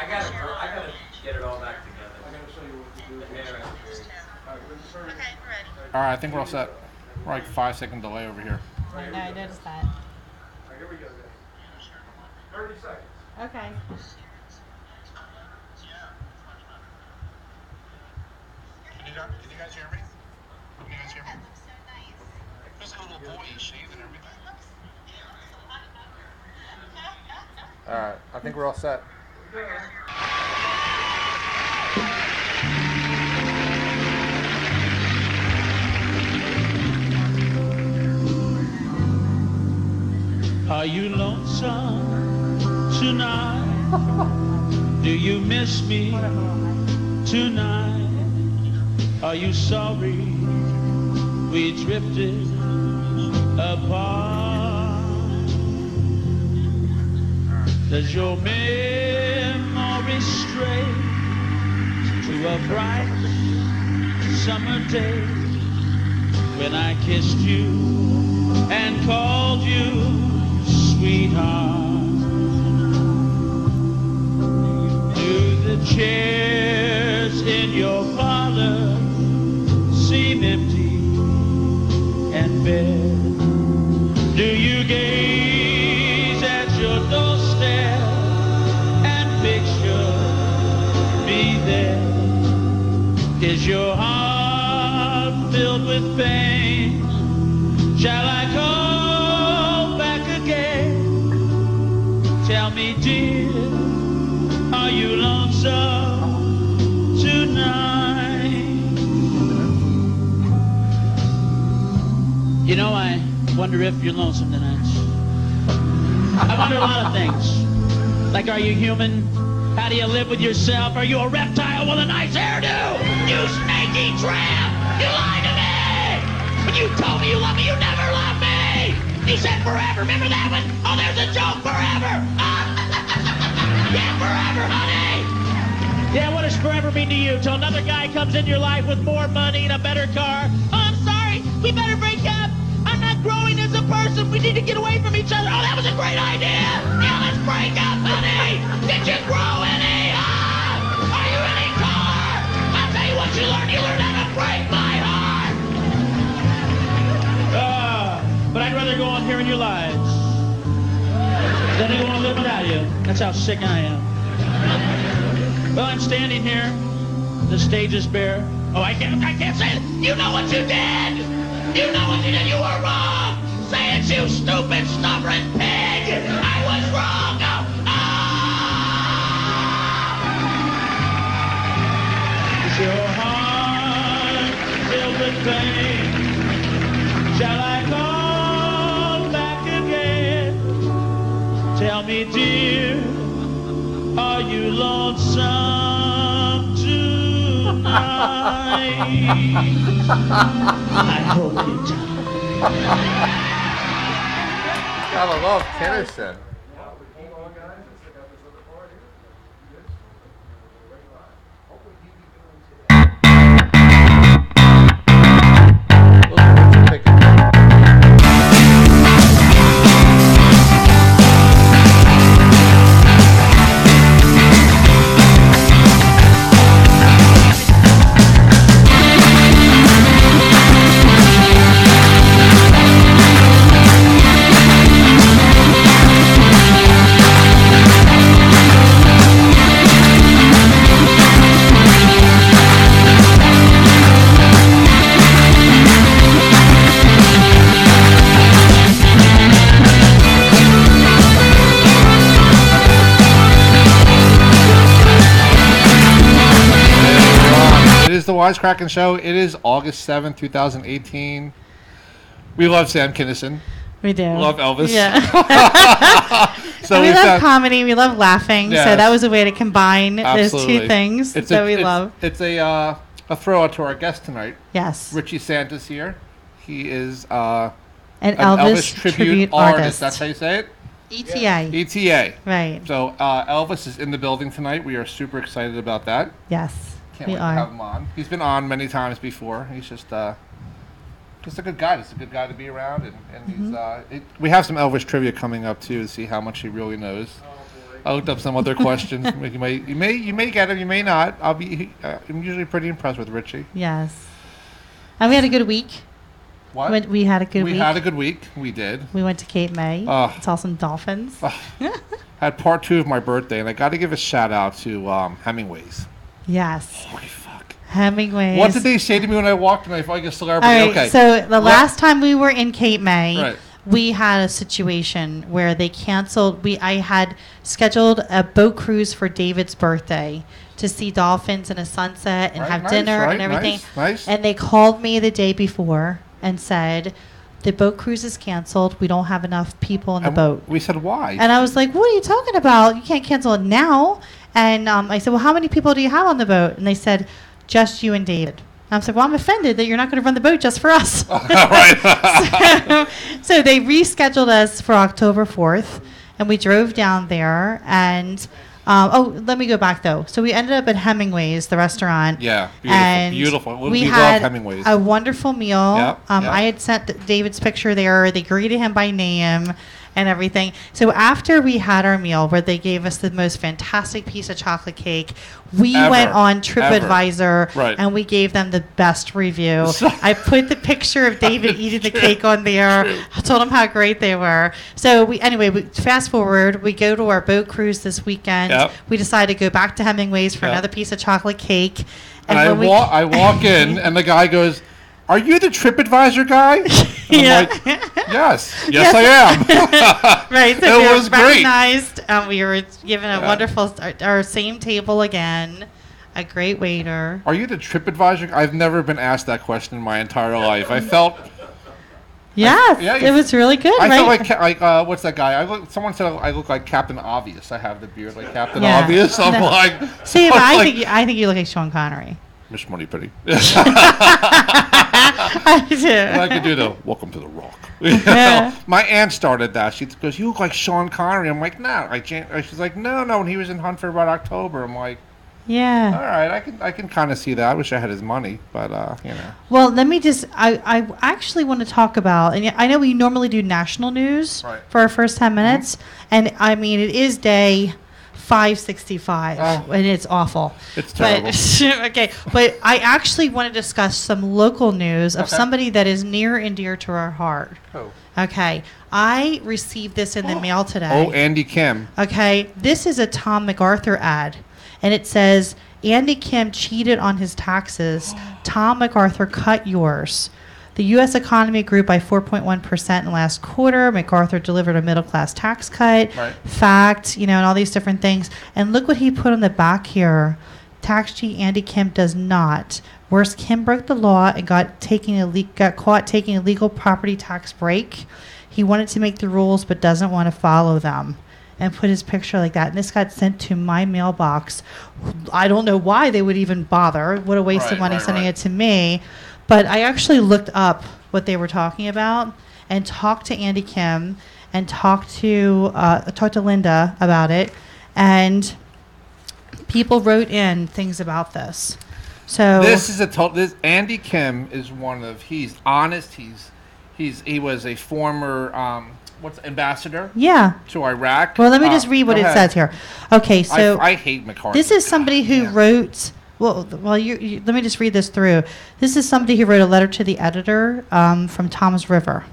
gotta get it all back together. I gotta show you what to do. All right, I think we're all set. We're like 5-second delay over here. I know, I noticed that. All right, here we go, guys. 30 seconds. Okay. Can you guys hear me? Can you guys hear me? There's a little boy, he's shaved and everything. All right, I think we're all set. Are you lonesome tonight? Do you miss me tonight? Are you sorry we drifted apart? Does your memory stray to a bright summer day when I kissed you and called you sweetheart? Do the chairs in your parlor seem empty and bare? Do you gaze at your doorstep and picture me there? Is your heart filled with pain? Shall I call back again? Tell me, dear, are you lonesome tonight? You know, I wonder if you're lonesome tonight. I wonder a lot of things. Like, are you human? How do you live with yourself? Are you a reptile with a nice hairdo? You snaky tramp! You lied to me! When you told me you love me, you never loved me! You said forever, remember that one? Oh, there's a joke, forever! Yeah, forever, honey! Yeah, what does forever mean to you? Till another guy comes in your life with more money and a better car? Oh, I'm sorry, we better break up! I'm not growing as a person, we need to get away from each other! Oh, that was a great idea! Yeah, let's break up, honey! Did you grow any? Are you any taller? I'll tell you what you learned how to break my heart! But I'd rather go on here in your lives than to go on live without you. That's how sick I am. Well, I'm standing here. The stage is bare. Oh, I can't say it. You know what you did. You know what you did. You were wrong. Say it, you stupid, stubborn pig. I was wrong. Is your heart filled with pain? Shall I call back again? Tell me, dear, are you lonesome tonight? I hope you do. Gotta love Kinnison. The weiscrackin Show. It is August 7th, 2018. We love Sam Kinison. We do. Love Elvis. Yeah. So we love comedy. We love laughing. Yes. So that was a way to combine Absolutely. those two things that we love. It's a throw out to our guest tonight. Yes. Richie Santa's here. He is an Elvis tribute artist. That's how you say it? ETA. ETA. Right. So Elvis is in the building tonight. We are super excited about that. Yes. Can't wait to have him on. He's been on many times before. He's just a good guy. Just a good guy to be around. And he's we have some Elvis trivia coming up too to see how much he really knows. I looked up some other questions. You may get them, you may not. I'm usually pretty impressed with Richie. Yes. And we had a good week. What? We had a good week. We had a good week. We did. We went to Cape May. Saw some dolphins. Had part 2 of my birthday, and I got to give a shout out to Hemingway's. Yes. Holy fuck. Hemingway's. What did they say to me when I walked in? I felt like a celebrity. All right, okay. So the last time we were in Cape May, right. we had a situation where they canceled. I had scheduled a boat cruise for David's birthday to see dolphins and a sunset and have dinner and everything. Nice. And they called me the day before and said, the boat cruise is canceled. We don't have enough people in the boat. We said, why? And I was like, what are you talking about? You can't cancel it now. And I said, well, how many people do you have on the boat? And they said, just you and David. And I was like, well, I'm offended that you're not going to run the boat just for us. So they rescheduled us for October 4th. And we drove down there and... let me go back, though. So we ended up at Hemingway's, the restaurant. Yeah, beautiful. We love had Hemingway's. a wonderful meal. Yep. I had sent David's picture there. They greeted him by name and everything. So after we had our meal, where they gave us the most fantastic piece of chocolate cake, we went on TripAdvisor and we gave them the best review. I put the picture of David eating the cake on there. I told him how great they were. So we fast forward. We go to our boat cruise this weekend. Yep. We decide to go back to Hemingway's for another piece of chocolate cake. And I walk in, and the guy goes, "Are you the TripAdvisor guy?" And I'm like, yes, I am. Right, so it we was were great. recognized. We were given a wonderful, our same table again, a great waiter. Are you the TripAdvisor? I've never been asked that question in my entire life. I felt... Yes, it was really good, I right? felt like what's that guy? Someone said I look like Captain Obvious. I have the beard like Captain Obvious. I'm like... See, but I think you look like Sean Connery. Miss Money Pretty. I do. And I could do the Welcome to the Rock. My aunt started that. She goes, "You look like Sean Connery." I'm like, "No." She's like, "No." And he was in Hunt for Red October. I'm like, yeah. All right, I can kind of see that. I wish I had his money, but you know. Well, let me just. I actually want to talk about, and I know we normally do national news for our first 10 minutes, and I mean it is day 565, and it's awful. It's terrible. But I actually want to discuss some local news of somebody that is near and dear to our heart. Oh. Okay. I received this in the mail today. Oh, Andy Kim. Okay. This is a Tom MacArthur ad, and it says, Andy Kim cheated on his taxes. Tom MacArthur cut yours. The U.S. economy grew by 4.1% in the last quarter. MacArthur delivered a middle-class tax cut. Right. Fact, and all these different things. And look what he put on the back here. Tax cheat Andy Kim does not. Worse, Kim broke the law and got caught taking a legal property tax break. He wanted to make the rules but doesn't want to follow them. And put his picture like that. And this got sent to my mailbox. I don't know why they would even bother. What a waste of money sending it to me. But I actually looked up what they were talking about and talked to Andy Kim and talked to Linda about it. And people wrote in things about this. So this is Andy Kim is he's honest. He was a former ambassadher? Yeah. To Iraq. Well, let me just read what it says here. Okay, so I hate MacArthur. This is somebody who wrote. Well, let me just read this through. This is somebody who wrote a letter to the editor from Tom's River.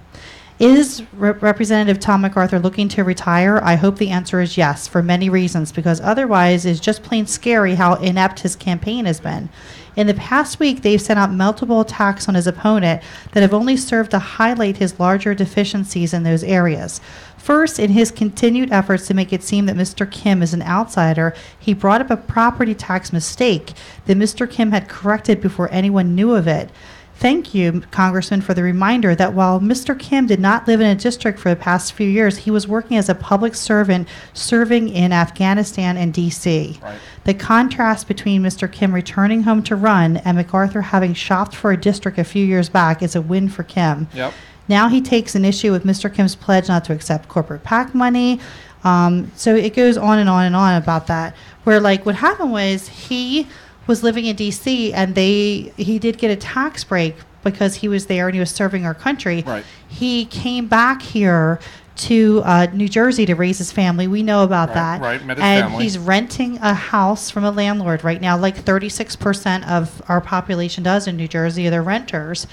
Is Representative Tom MacArthur looking to retire? I hope the answer is yes, for many reasons, because otherwise it's just plain scary how inept his campaign has been. In the past week, they've sent out multiple attacks on his opponent that have only served to highlight his larger deficiencies in those areas. First, in his continued efforts to make it seem that Mr. Kim is an outsider, he brought up a property tax mistake that Mr. Kim had corrected before anyone knew of it. Thank you, Congressman, for the reminder that while Mr. Kim did not live in a district for the past few years, he was working as a public servant serving in Afghanistan and D.C. Right. The contrast between Mr. Kim returning home to run and MacArthur having shopped for a district a few years back is a win for Kim. Yep. Now he takes an issue with Mr. Kim's pledge not to accept corporate PAC money. So it goes on and on and on about that, where what happened was he was living in D.C. and he did get a tax break because he was there and he was serving our country. Right. He came back here to New Jersey to raise his family. We know about that. Right, met his and family. he's renting a house from a landlord right now. Like 36% of our population does in New Jersey are they're renters,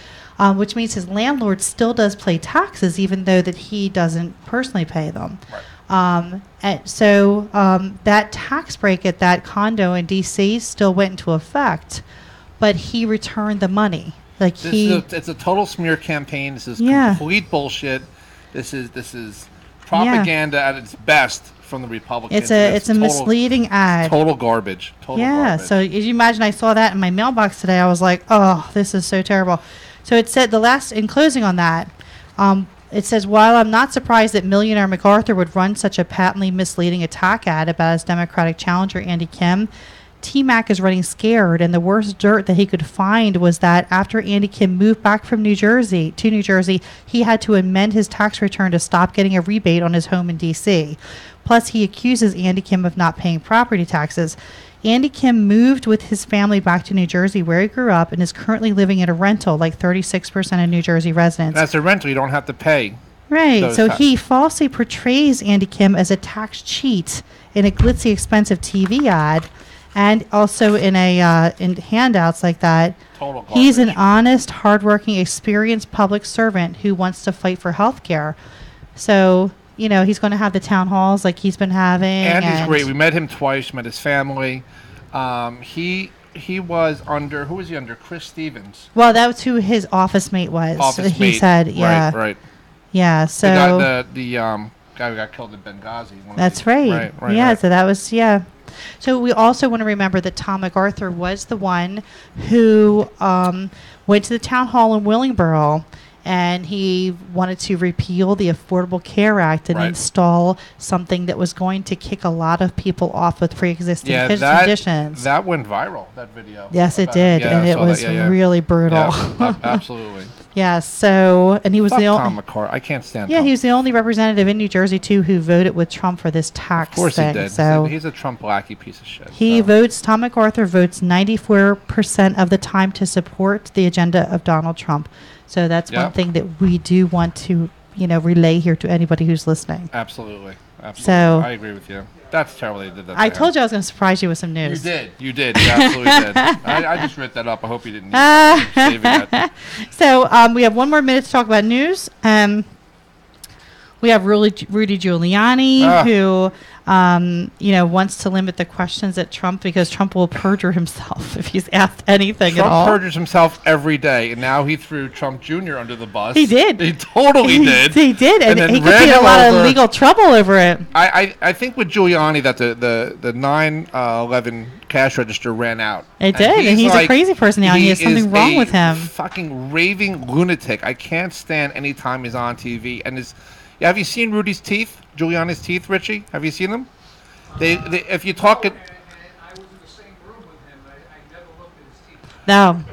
which means his landlord still does pay taxes, even though that he doesn't personally pay them. Right. And so that tax break at that condo in D.C. still went into effect, but he returned the money. Like it's a total smear campaign. This is complete bullshit. This is propaganda at its best from the Republicans. It's a misleading ad. Total garbage. Garbage. So as you imagine, I saw that in my mailbox today. I was like, oh, this is so terrible. So it said in closing on that, it says, while I'm not surprised that millionaire MacArthur would run such a patently misleading attack ad about his Democratic challenger, Andy Kim, T-Mac is running scared, and the worst dirt that he could find was that after Andy Kim moved back from New Jersey, he had to amend his tax return to stop getting a rebate on his home in D.C. Plus, he accuses Andy Kim of not paying property taxes. Andy Kim moved with his family back to New Jersey, where he grew up, and is currently living in a rental, like 36% of New Jersey residents. And as a rental, you don't have to pay. Right. So he falsely portrays Andy Kim as a tax cheat in a glitzy, expensive TV ad. And also in handouts like that. Total garbage. He's an honest, hardworking, experienced public servant who wants to fight for health care. So, he's going to have the town halls like he's been having. And he's great. We met him twice, met his family. He was under, who was he under? Chris Stevens. Well, that was who his office mate was. He said, yeah. Right. Yeah, so. The guy who got killed in Benghazi. That's right. Right. So that was, So we also want to remember that Tom MacArthur was the one who went to the town hall in Willingboro, and he wanted to repeal the Affordable Care Act and install something that was going to kick a lot of people off with pre-existing conditions. That went viral, that video. Yes, it did, and it was really brutal. Yeah, absolutely. Yeah, so, and he was Tom MacArthur. I can't stand Trump. He was the only representative in New Jersey, too, who voted with Trump for this tax thing. Of course he did. So he's a Trump lackey piece of shit. Tom MacArthur votes 94% of the time to support the agenda of Donald Trump. So that's one thing that we do want to, relay here to anybody who's listening. Absolutely. So I agree with you. That's terrible they did that. I told you I was going to surprise you with some news. You did. You absolutely did. I just ripped that up. I hope you didn't need saving that. So we have one more minute to talk about news. We have Rudy Giuliani, who, wants to limit the questions at Trump because Trump will perjure himself if he's asked anything at all. Trump perjures himself every day, and now he threw Trump Jr. under the bus. He did. He totally did. He did, and he could be in a lot of legal trouble over it. I think with Giuliani that the 9/11 cash register ran out. It did, and he's a crazy person now. He has something wrong with him. Fucking raving lunatic. I can't stand any time he's on TV, and his. Have you seen Rudy's teeth? Giuliani's teeth, Richie? Have you seen them? They if you talk it. I was in the same room with him. I never looked at his teeth. No.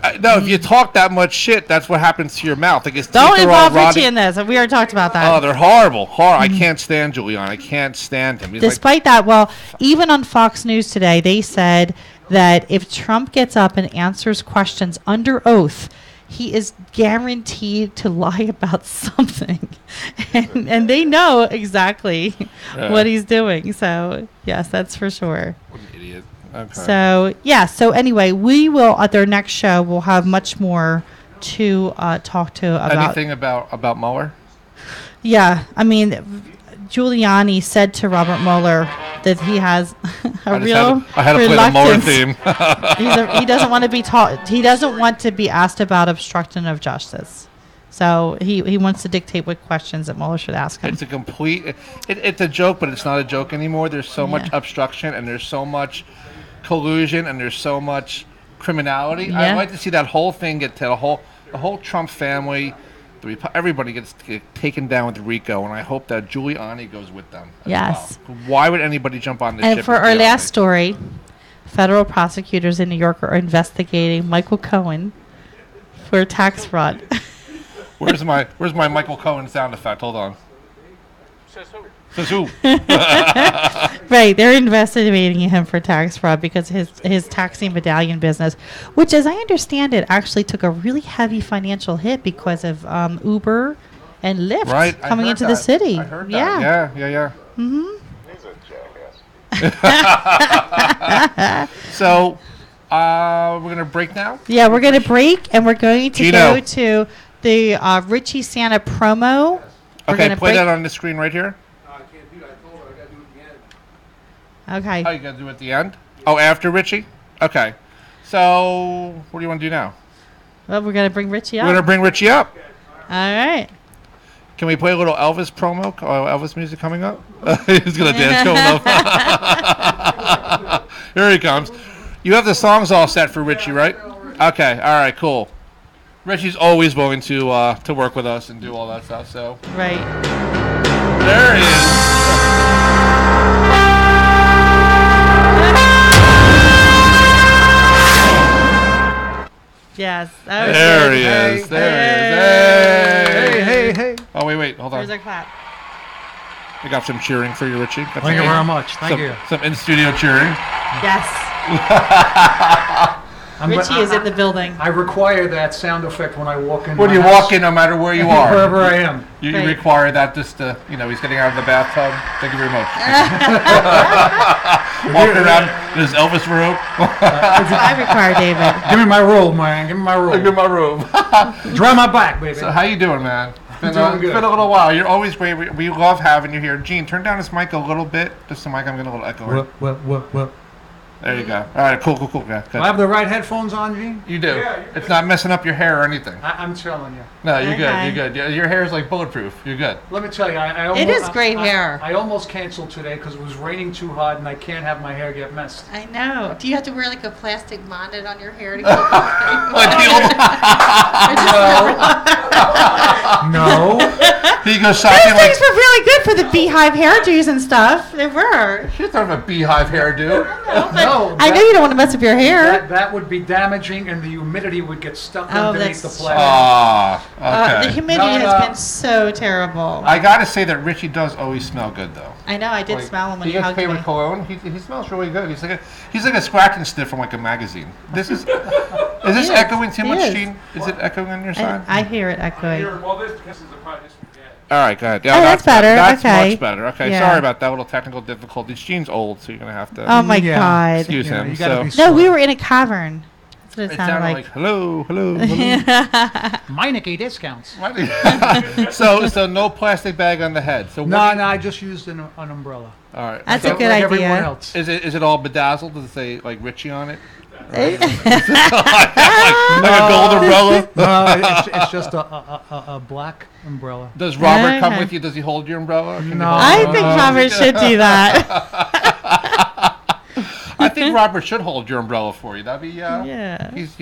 If you talk that much shit, that's what happens to your mouth. Like his Don't teeth involve are all Richie in this. We already talked about that. Oh, they're horrible. I can't stand Giuliani. I can't stand him. Despite that, even on Fox News today, they said that if Trump gets up and answers questions under oath, he is guaranteed to lie about something. and they know exactly what he's doing. So, yes, that's for sure. What an idiot. Okay. So anyway, we will, at their next show, we'll have much more to talk to about. Anything about Mueller? Yeah. I mean, Giuliani said to Robert Mueller that he has a real I had to play the Mueller theme. He doesn't want to be taught. He doesn't want to be asked about obstruction of justice. So he wants to dictate what questions that Mueller should ask him. It's a complete. It's a joke, but it's not a joke anymore. There's so much obstruction, and there's so much collusion, and there's so much criminality. Yeah. I'd like to see that whole thing get to the whole Trump family. Everybody gets taken down with RICO, and I hope that Giuliani goes with them. Yes. Well. Why would anybody jump on this ship? And for our last story, federal prosecutors in New York are investigating Michael Cohen for tax fraud. Where's my Michael Cohen sound effect? Hold on. Says who? Right, they're investigating him for tax fraud because his taxi medallion business, which, as I understand it, actually took a really heavy financial hit because of Uber and Lyft Right. I coming heard into that. the city. I heard Yeah. that. Yeah. Mm-hmm. He's a jackass. So, we're going to break now? Yeah, we're going to break, and we're going to Gino. go to the Richie Santa promo. We're Okay, gonna play break- that on the screen right here. No, I can't do that. I told her I got to do it at the end. Okay. Oh, you got to do it at the end? Oh, after Richie? Okay. So, what do you want to do now? Well, we're going to bring Richie We're going to up. bring Richie up. All right. Can we play a little Elvis promo? Elvis music coming up? He's going to dance going up. Here he comes. You have the songs all set for Richie, right? Okay. All right, cool. Richie's always willing to work with us and do all that stuff, so. Right. There he is. Yes. That was There good. he is. There he is. Hey. Oh, wait. Hold on. There's our clap. We got some cheering for you, Richie. Got Thank you some- very much. Thank you. Some in-studio cheering. Yes. I'm Richie gl- is in the building. I require that sound effect when I walk in. When my you house. walk in, no matter where you are. Wherever I am. You Right. require that just to, he's getting out of the bathtub. Thank you very much. Walking around in his Elvis robe. I require David. Give me my robe, man. Give me my Look at robe. my robe. Dry my back, baby. So how you doing, man? It's Doing good. been a little while. You're always great. We love having you here. Gene, turn down this mic a little bit. Just the mic, I'm getting a little echo. What? There you go. All right, cool. Yeah, Do I good. have the right headphones on, Gene? You do. It's not messing up your hair or anything. I'm telling you. No, you're good. Okay. You're good. Your hair is like bulletproof. You're good. Let me tell you, I almost, It is great hair. I almost canceled today because it was raining too hard and I can't have my hair get messed. I know. Do you have to wear like a plastic bonnet on your hair to keep Like the old- No. he goes Those shopping like. things were really good for the beehive hairdos and stuff. They were. She's sort of a beehive hairdo. No. I know you don't want to mess up your hair. That would be damaging and the humidity would get stuck Oh, underneath the that's- plastic. Ah, The okay. humidity No, has no. been so terrible. I gotta say that Richie does always smell good, though. I know. I did Like, smell him when he he gets hugged paid me. with cologne. He smells really good. He's like a scratch and sniff from like a magazine. This is this He is. echoing too He much, is. Gene? Is it echoing on your side? I hear it echoing. Well, this is a part. This is bad. All right, go ahead. Oh, that's better. That's Okay. much better. Okay, Yeah. sorry about that little technical difficulties. Gene's old, so you're gonna have to Oh my Yeah. God. excuse You know, him. you gotta So be No, we slow. were in a cavern. That's what it, it sounded sounded like hello. Meineke discounts. So no plastic bag on the head. So what No, do you- I just used an umbrella. All right. That's so a good like idea. everyone else. Is it all bedazzled? Does it say like Richie on it? Eh? like a gold umbrella? No, it's just a black umbrella. Does Robert come Okay. with you? Does he hold your umbrella? Or can you No. hold I it? think Robert should do that. I think Robert should hold your umbrella for you. That'd be Yeah. He's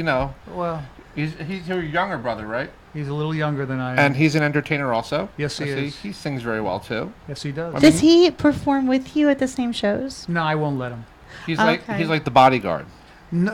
Well, he's your younger brother, right? he's a little younger than I am. And he's an entertainer also. Yes, he is. He sings very well too. Yes, he does. Does he perform with you at the same shows? No, I won't let him. He's Okay. like the bodyguard. No,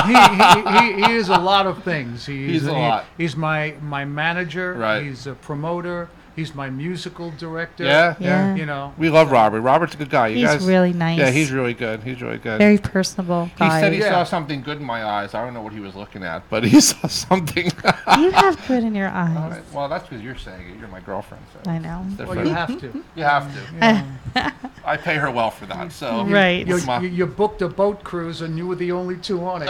he is a lot of things. He's a lot. He's my manager. Right. He's a promoter. He's my musical director. Yeah. Yeah. You know. We love Robert. Robert's a good guy. You He's guys, really nice. Yeah, he's really good. He's really good. very personable He guy. said he Yeah. saw something good in my eyes. I don't know what he was looking at, but he saw something. You have good in your All eyes. right. Well, that's because you're saying it. You're my girlfriend. So I know. it's Well, different. you have to. You have to. I pay her well for that. So Right. You, It's my- you booked a boat cruise and you were the only two on it.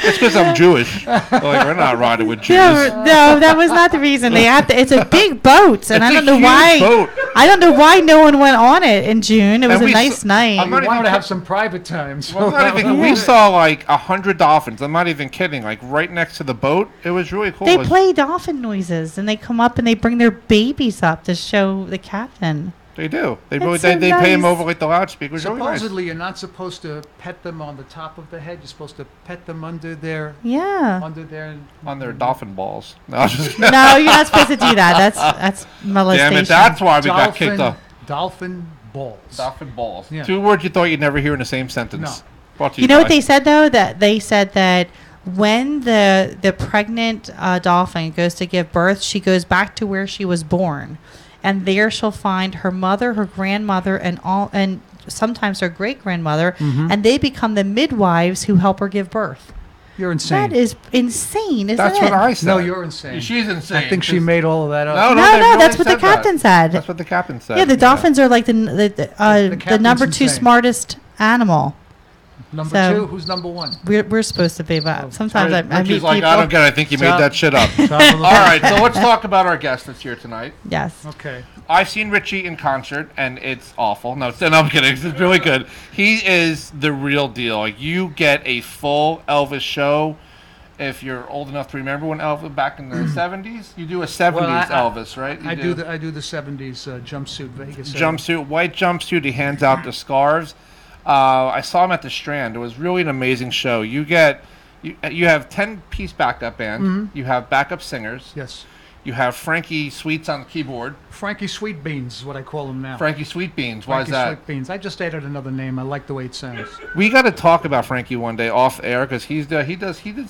It's because I'm Jewish. Like we're not riding with Jews. No, that was not the reason. They have to. It's a big boat, and It's I a don't know huge why. boat. I don't know why no one went on it in June. It was And a we nice s- night. I'm We not even wanted to have kid- some private time. So Well, I'm not even, we saw like 100 dolphins. I'm not even kidding. Like right next to the boat. It was really cool. They It was- play dolphin noises, and they come up and they bring their babies up to show the captain. They do. They That's really so they pay them nice. over like the loudspeakers. Really nice. supposedly you're not supposed to pet them on the top of the head. You're supposed to pet them under their Yeah. On their dolphin balls. No, I'm just kidding. No, you're not supposed to do that. That's molestation. Damn it! That's why we got kicked off. dolphin balls. Dolphin balls. Yeah. 2 words you thought you'd never hear in the same sentence. No. Brought to You know what by- they said though? That they said that when the pregnant dolphin goes to give birth, she goes back to where she was born, and there she'll find her mother, her grandmother, and sometimes her great grandmother, Mm-hmm. and they become the midwives who help her give birth. You're insane. That is insane, isn't it? That's what I said. No, you're insane. She's insane. I think she made all of that up. No, No, they really that's what the said that. captain said. That's what the captain said. Yeah, the dolphins are like the captain's number 2 insane. smartest animal. Number So- 2, who's number 1? We're supposed to be, but sometimes I meet Richie's people. like, I don't get it. I think you made Stop. that shit up. Top of the All right, so let's talk about our guest that's here tonight. Yes. Okay. I've seen Richie in concert, and it's awful. No, I'm kidding. It's really good. He is the real deal. Like, you get a full Elvis show. If you're old enough to remember when Elvis, back in the 70s, you do a 70s Elvis, right? You I do the 70s jumpsuit Vegas. jumpsuit, white jumpsuit. He hands out the scarves. I saw him at the Strand. It was really an amazing show. You have 10-piece backup band. You have backup singers. Yes. You have Frankie Sweets on the keyboard. Frankie Sweet Beans is what I call him now. Frankie Sweet Beans. Why is Frankie that? Sweet Beans. I just added another name. I like the way it sounds. We got to talk about Frankie one day off air because he did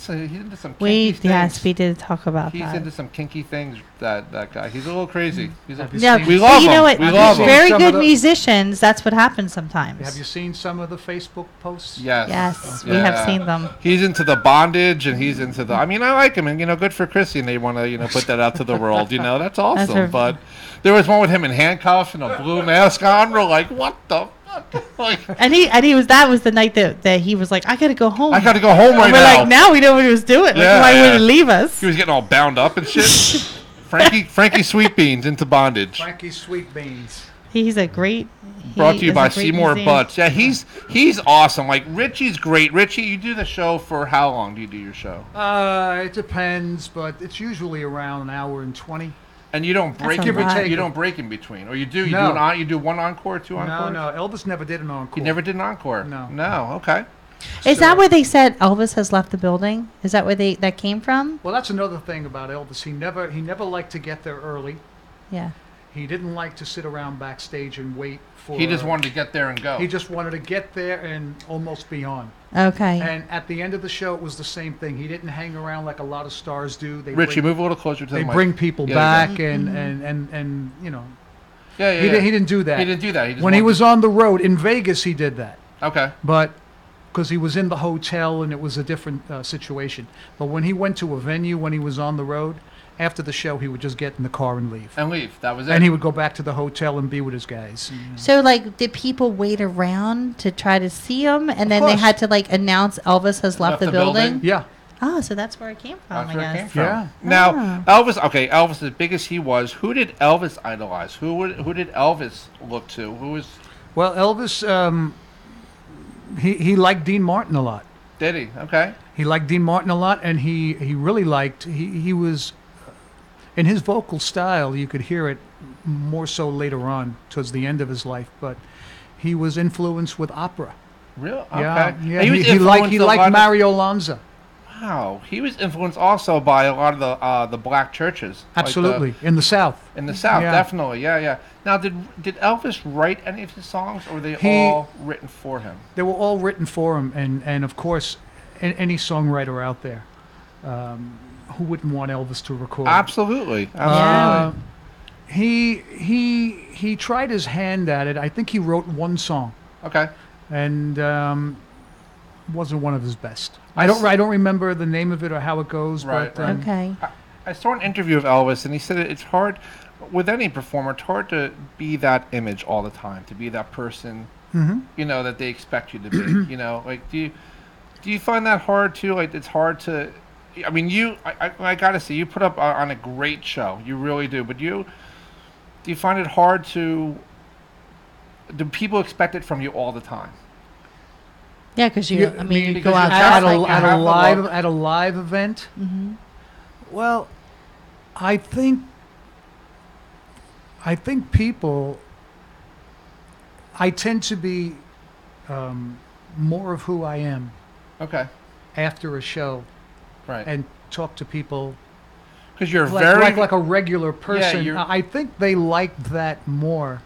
some kinky things. Yes, we did talk about He's that. into some kinky things. That guy. He's a little crazy. He's a, Have you Yeah, seen- we but love you know him. what? We love him. Very Some good of the- musicians. That's what happens sometimes. Have you seen some of the Facebook posts? Yes. Yes, we have seen them. He's into the bondage and he's into the. I mean, I like him, and good for Chrissy, and they want to put that out to the world. That's awesome. her- But there was one with him in handcuffs and a blue mask on. We're like, what the fuck? Like, And he was that was the night that he was like, I gotta go home. I got to go home right And we're now. like, now we know what he was doing. Yeah, Like, why yeah. would he leave us? He was getting all bound up and shit. Frankie Sweet Beans into bondage. Frankie Sweet Beans. He's a great. Brought to he you is by a great Seymour museum. Butts. Yeah, he's awesome. Like, Richie's great. Richie, you do the show for how long do you do your show? It depends, but it's usually around an hour and 20. And you don't break That's a in between. lot. You don't break in between, or you do. You No. you do one encore, two No, encore. no. Elvis never did an encore. You never did an encore. No. No. Okay. Is So- that where they said Elvis has left the building? Is that where that came from? Well, that's another thing about Elvis. He never liked to get there early. Yeah. He didn't like to sit around backstage and wait for. He just wanted to get there and go. He just wanted to get there and almost be on. Okay. And at the end of the show, it was the same thing. He didn't hang around like a lot of stars do. They Richie, bring, move a little closer to the They mic. bring people Yeah, back yeah. and Yeah, yeah. he, yeah. he didn't do that. He didn't do that. He just When he wanted was on the road in Vegas, he did that. Okay. But because he was in the hotel and it was a different situation. But when he went to a venue, when he was on the road, after the show, he would just get in the car and leave. And leave. That was it. And he would go back to the hotel and be with his guys. So, like, did people wait around to try to see him, and then they course. had to like announce Elvis has left the building? Yeah. Oh, so that's where it came from, That's I where it guess. came from. Yeah. Now, Elvis. Okay, Elvis. As big as he was, who did Elvis idolize? Who did Elvis look to? Who was? Well, Elvis, he liked Dean Martin a lot. Did he? Okay. He liked Dean Martin a lot, and he really liked. He was in his vocal style. You could hear it more so later on, towards the end of his life. But he was influenced with opera. Real? Okay. Yeah, yeah. And He influenced a lot liked of- Mario Lanza. Wow, he was influenced also by a lot of the black churches. like Absolutely, in the South. in the South, Yeah. definitely. Yeah, yeah. Now, did Elvis write any of his songs, or were they He- all written for him? They were all written for him, and of course, any songwriter out there, who wouldn't want Elvis to record? Absolutely. Yeah. He tried his hand at it. I think he wrote one song, Okay. and wasn't one of his best. I don't remember the name of it or how it goes, Right, but right. Okay. I saw an interview of Elvis, and he said it's hard with any performer. It's hard to be that image all the time, to be that person, that they expect you to be. Like do you find that hard too? Like it's hard to. I mean, I gotta say, you put up on a great show. You really do. But do you find it hard to? Do people expect it from you all the time? Yeah, because you go because out you at have dressed a, like have at that. a the live look. at a live event. Mhm. Well, I think people. I tend to be more of who I am Okay. after a show Right. and talk to people Because you're like, very like a regular person. you're- I think they like that more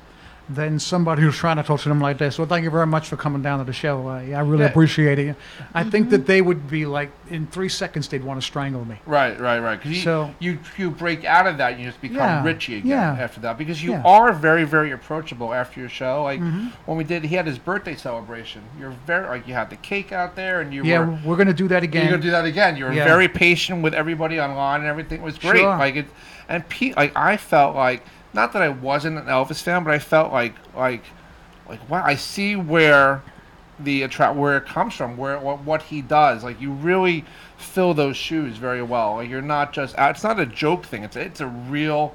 than somebody who's trying to talk to them like this. Well, thank you very much for coming down to the show. I really Yeah. appreciate it. I think that they would be like, in 3 seconds, they'd want to strangle me. Right. Because So- you break out of that, and you just become Yeah, Richie again yeah, after that, because you yeah. are very, very approachable after your show. Like when he had his birthday celebration. You're very like you had the cake out there, and We're going to do that you're again. gonna do that again. You were Yeah. very patient with everybody online, and everything was great. Sure. Like it, and I felt like, not that I wasn't an Elvis fan, but I felt like wow, I see where where it comes from, what he does. Like you really fill those shoes very well. Like you're not just it's not a joke thing. It's the real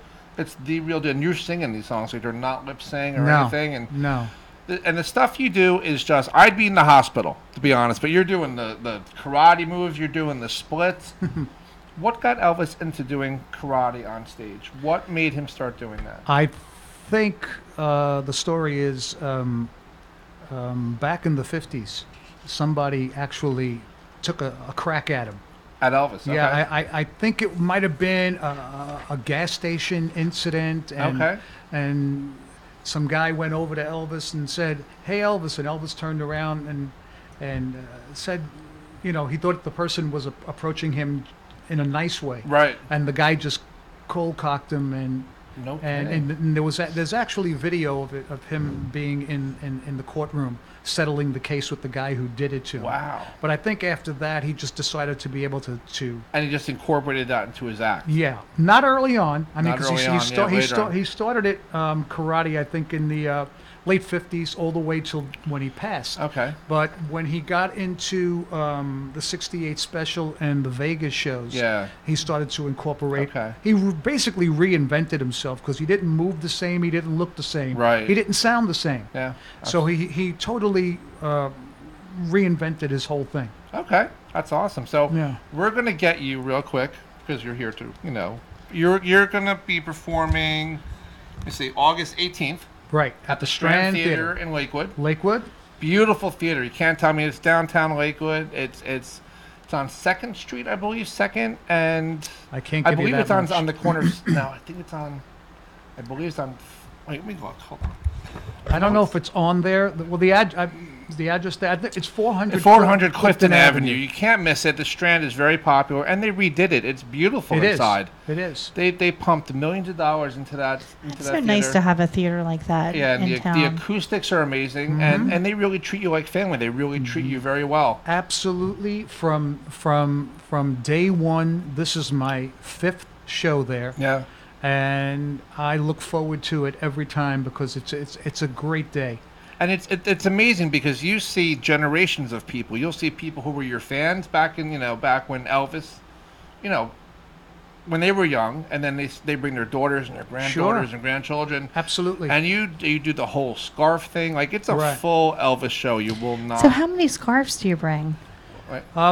deal. And you're singing these songs, like they're not lip sync or anything. And No. and the stuff you do is just, I'd be in the hospital, to be honest, but you're doing the karate moves, you're doing the splits. What got Elvis into doing karate on stage? What made him start doing that? I think the story is back in the 50s, somebody actually took a crack at him. At Elvis, okay. Yeah, I think it might have been a gas station incident, and some guy went over to Elvis and said, "Hey, Elvis," and Elvis turned around and said, he thought the person was approaching him in a nice way, Right. and the guy just cold cocked him, and there's actually video of him being in the courtroom settling the case with the guy who did it to him. Wow. But I think after that he just decided to be able to And he just incorporated that into his act. yeah, not early on. I mean, Not because early on, later on. he started it karate, I think, in the late 50s, all the way till when he passed. Okay. But when he got into the 68 special and the Vegas shows, Yeah. he started to incorporate. Okay. He basically reinvented himself because he didn't move the same, he didn't look the same, Right. he didn't sound the same. Yeah. So he totally reinvented his whole thing. Okay. That's awesome. So Yeah. we're going to get you real quick, because you're here to, you're going to be performing, let me see, August 18th. Right, at the Strand Theater in Lakewood. Lakewood? Beautiful theater. You can't tell me it's downtown Lakewood. It's on 2nd Street, I believe, 2nd, and I can't I give you believe that it's on much. on the corner. No, I think it's on. I believe it's on. Wait, let me look. Hold on. I don't know if it's on there. Well, the address there, I think it's 400. 400 Clifton Avenue. You can't miss it. The Strand is very popular, and they redid it. It's beautiful It is. inside. It is. They pumped millions of dollars into that. It's so nice to have a theater like that Yeah, and in the town. acoustics are amazing, and they really treat you like family. They really treat you very well. Absolutely. From day one, this is my 5th show there, Yeah. and I look forward to it every time because it's a great day. And it's amazing because you see generations of people. You'll see people who were your fans back when Elvis, when they were young, and then they bring their daughters and their granddaughters Sure. and grandchildren. Absolutely. And you do the whole scarf thing. Like it's a Right. full Elvis show. You will not. So how many scarves do you bring?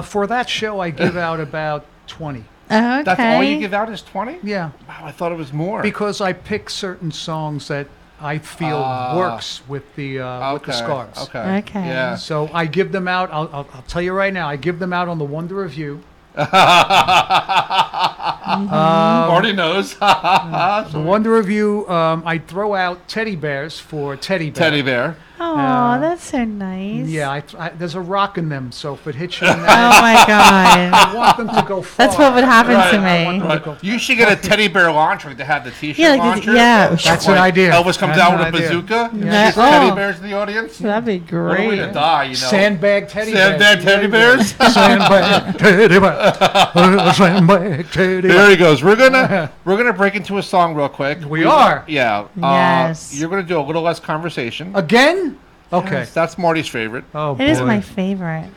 For that show, I give out about 20. Oh, okay. That's all you give out is 20? Yeah, Wow, I thought it was more. because I pick certain songs that I feel works with the scarves. Okay. Okay. Yeah. So I give them out. I'll tell you right now. I give them out on the Wonder of You. Already knows. The Wonder of You. I throw out teddy bears for Teddy Bear. Teddy bear. Oh, that's so nice. Yeah, there's a rock in them, so if it hits you in Oh that, my God. I want them to go far. That's what would happen Right, to I me. Right. You should get a teddy bear launcher to have the T-shirt Yeah, like launcher. yeah. That's an idea. Elvis comes That's out an with a idea. bazooka. Yeah. Shoots teddy Oh. bears in the audience. That'd be What a way great. to die, Sandbag teddy bears. Sandbag teddy bears. Sandbag teddy bear. Sandbag teddy bear. There he goes. We're gonna break into a song real quick. We are? Yeah. Yes. You're gonna do a little less conversation. Again? Okay. Yes, that's Marty's favorite. Oh, It is boy. my favorite.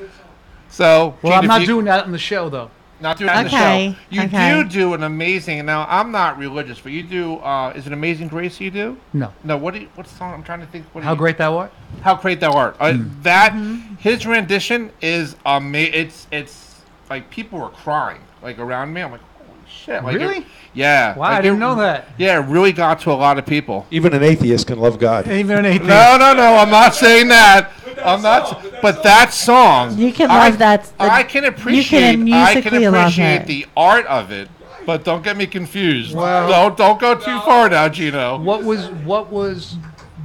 So. Well, Gene, I'm if not you- doing that on the show, though. Not doing it on the Okay, show. You okay. do an amazing. Now I'm not religious, but you do. Is it Amazing Grace? You do? No. No. What song? I'm trying to think. What do How you- great that was? How great thou art. That his rendition is amazing. It's like people were crying like around me. I'm like, holy shit! Like Really? Yeah. Wow, like, I didn't know that. Yeah, it really got to a lot of people. Even an atheist can love God. Even an atheist. No, I'm not saying that. I'm not. But that song, You can love that. I can appreciate. I can musically love appreciate it. the art of it, but don't get me confused. Well- Don't go too far now, Gino. What was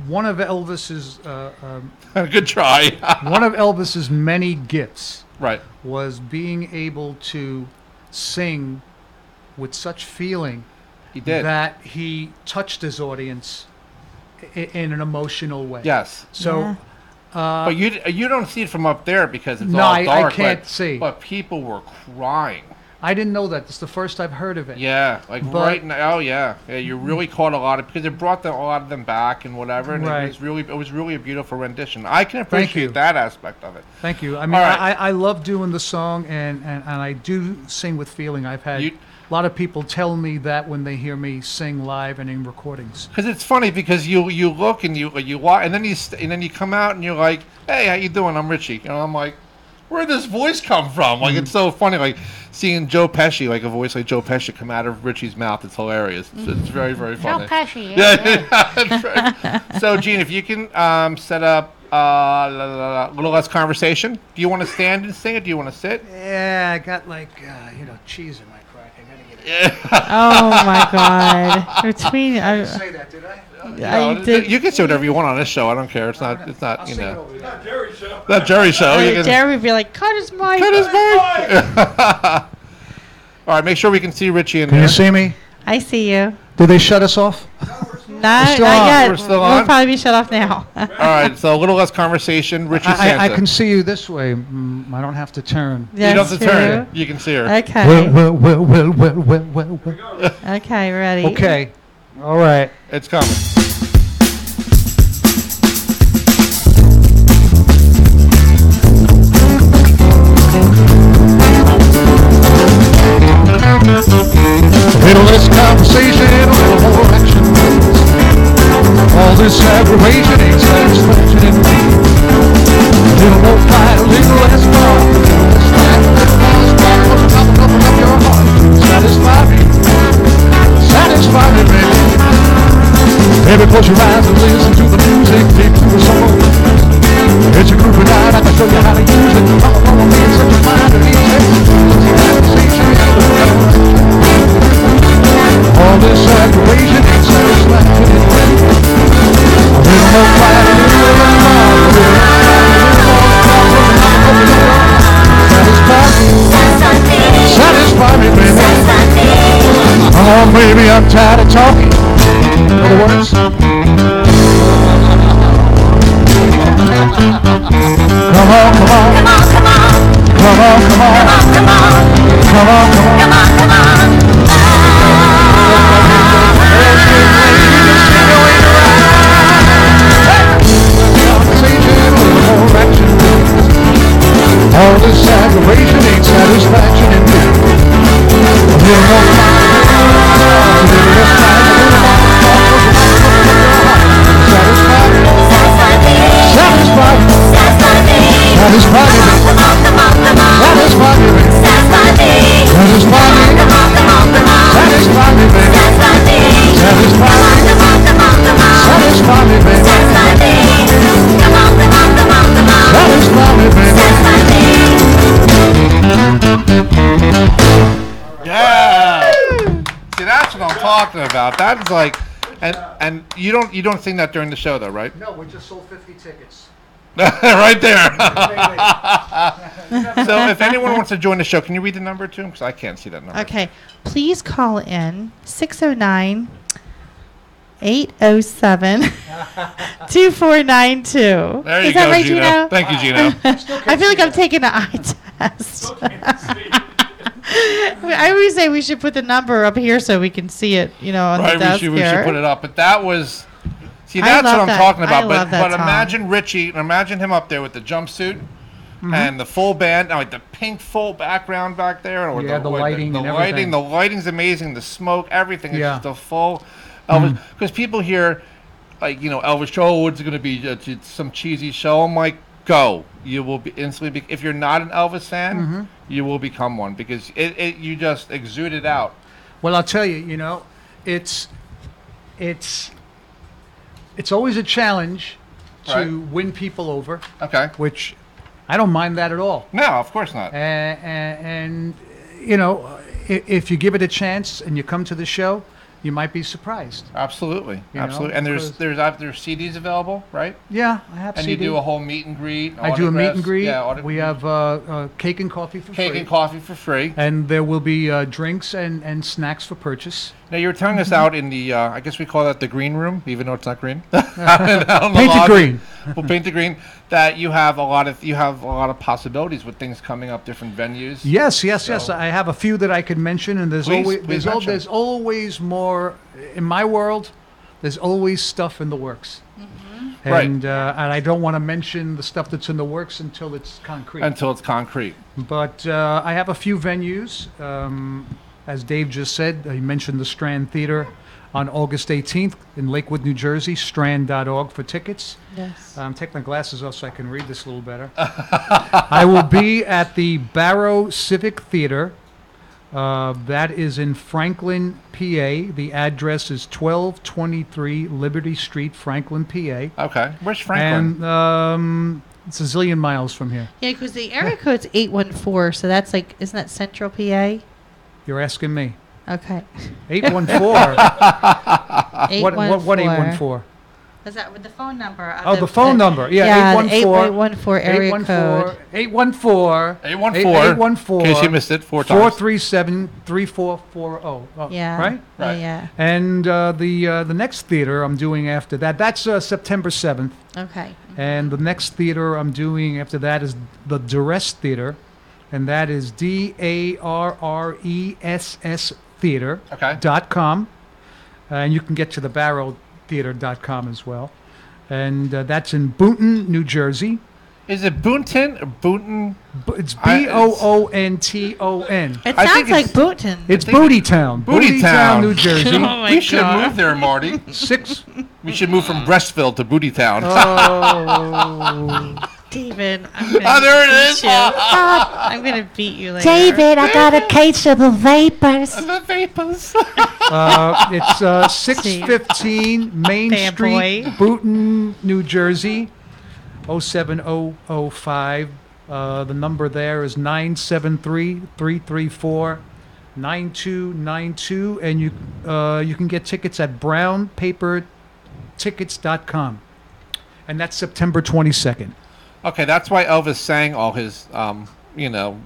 one of Elvis's Good try. one of Elvis's many gifts Right. was being able to sing with such feeling He did. that he touched his audience in an emotional way. Yes. So, But you don't see it from up there because it's No, all I dark. can't but, see. But people were crying. I didn't know that. It's the first I've heard of it. Yeah, like But- right now. Oh yeah, yeah. You really caught a lot of because it brought a lot of them back and whatever. And Right. it was really a beautiful rendition. I can you. appreciate that aspect of it. Thank you. I mean, All right. I love doing the song, and I do sing with feeling. I've had a lot of people tell me that when they hear me sing live and in recordings. Because it's funny because you look and you watch and then you come out and you're like, hey, how you doing? I'm Richie. And I'm like, where'd this voice come from? Like it's so funny, like seeing Joe Pesci, like a voice like Joe Pesci, come out of Richie's mouth. It's hilarious. It's very very funny. Joe Pesci. Yeah. So Gene, if you can set up a little less conversation. Do you want to stand and sing it? Do you want to sit? Yeah, I got like cheese in my crack. I gotta get it. Oh my God! Between Say that, did I? No, you can say whatever you want on this show. I don't care. It's not. I'll You sing it know. over there. Not Jerry show. Not Jerry show. You can- Jerry would be like, cut his mic. Cut his mic. All right, make sure we can see Richie in Can there. you see me? I see you. Did they shut us off? No, still not on. yet. We're still We'll on? probably be shut off now. All right, so a little less conversation. Richie Santa. I can see you this way. I don't have to turn. You don't have That's to turn. true. You can see her. Okay. Well. Okay, ready. Okay. All right. It's coming. A little less conversation, a little more action. All this aggravation ain't satisfaction in me. A little more fight, a little less talk, a little less fight, a little more spark, what's the top of your heart? Satisfy me, baby. Baby, close your eyes and listen to the music, take to the song. It's a groove night, I can show you how to use it. I'm gonna be in such a mind to ease it. All this aggravation ain't satisfaction in me. A little more fight, a little less talk, a little satisfy me, baby. Oh, baby, I'm tired of talking. In other words, come on, come on, come on, come on, come on, come on, come on, come on, come on, come on. All this aggravation ain't satisfaction in me. A little more time, a little less time, a little more satisfy me, satisfy me, satisfy me, satisfy me, satisfy me, satisfy me, satisfy me, baby, satisfy me, baby, satisfy me, baby. Yeah. See, that's what I'm talking about. That's like, and you don't sing that during the show though, right? No, we just sold 50 tickets. Right there. So if anyone wants to join the show, can you read the number to him? Because I can't see that number. Okay. Please call in 609 807 2492. There you Is that go, right, Gino. Gino? Thank you, Gino. I feel like I'm taking an eye test. I always say we should put the number up here so we can see it, on the Right, desk we here. should put it up. But that was, see, I that's what love I'm that. talking I about. love that But song. imagine Richie, imagine him up there with the jumpsuit and the full band, like the pink full background back there, or Yeah, the lighting the and lighting, everything. the lighting's amazing, the smoke, everything is Yeah. just a full Elvis. Because people hear, like Elvis show, it's going to be some cheesy show. I'm like, go. You will be instantly. If you're not an Elvis fan, you will become one because you just exude it out. Well, I'll tell you, it's always a challenge to Right. win people over, Okay. which I don't mind that at all. No, of course not. And if you give it a chance and you come to the show you might be surprised. Absolutely, You know, absolutely. And there's CDs available, right? Yeah, I have And CD. you do a whole meet and greet. I do a meet and autographs. greet. Yeah, We have cake and coffee for cake free. and coffee for free. And there will be drinks and snacks for purchase. Now you were telling us out in the, I guess we call that the green room, even though it's not green. Paint it green. We'll paint the green. That you have a lot of possibilities with things coming up, different venues. Yes. So- I have a few that I could mention, and Please mention. there's always more in my world. There's always stuff in the works, Right. and I don't want to mention the stuff that's in the works until it's concrete. Until it's concrete. But I have a few venues. As Dave just said, he mentioned the Strand Theater on August 18th in Lakewood, New Jersey, strand.org for tickets. Yes. Take my glasses off so I can read this a little better. I will be at the Barrow Civic Theater. That is in Franklin, PA. The address is 1223 Liberty Street, Franklin, PA. Okay. Where's Franklin? And it's a zillion miles from here. Yeah, because the area code's 814, so that's like, isn't that Central PA? You're asking me. Okay. 814. 814. What 814? Is that with the phone number? Oh, the phone number. Yeah, 814. 814 area code. 814. 814. In case you missed it, 4 times. 437-3440. Oh, Yeah. Right? Right. Yeah. And the next theater I'm doing after that, that's September 7th. Okay. And the next theater I'm doing after that is the Duress Theater. And that is DARRESS Theater.com. And you can get to the barrowtheater.com as well. And that's in Boonton, New Jersey. Is it Boonton or Boonton? It's Boonton. It I sounds think like it's- Boonton. It's Booty Town. Booty Town. New Jersey. Oh my We should God. move there, Marty. We should move from Breastville to Booty Town. Oh. David, I'm gonna Oh, there it beat is. you. I'm gonna beat you later. David, I got a case of the vapors. The vapors. It's 615 Main Bad Street, boy. Boonton, New Jersey, 07005. The number there is 973-334-9292, and you can get tickets at brownpapertickets.com. And that's September 22nd. Okay, that's why Elvis sang all his,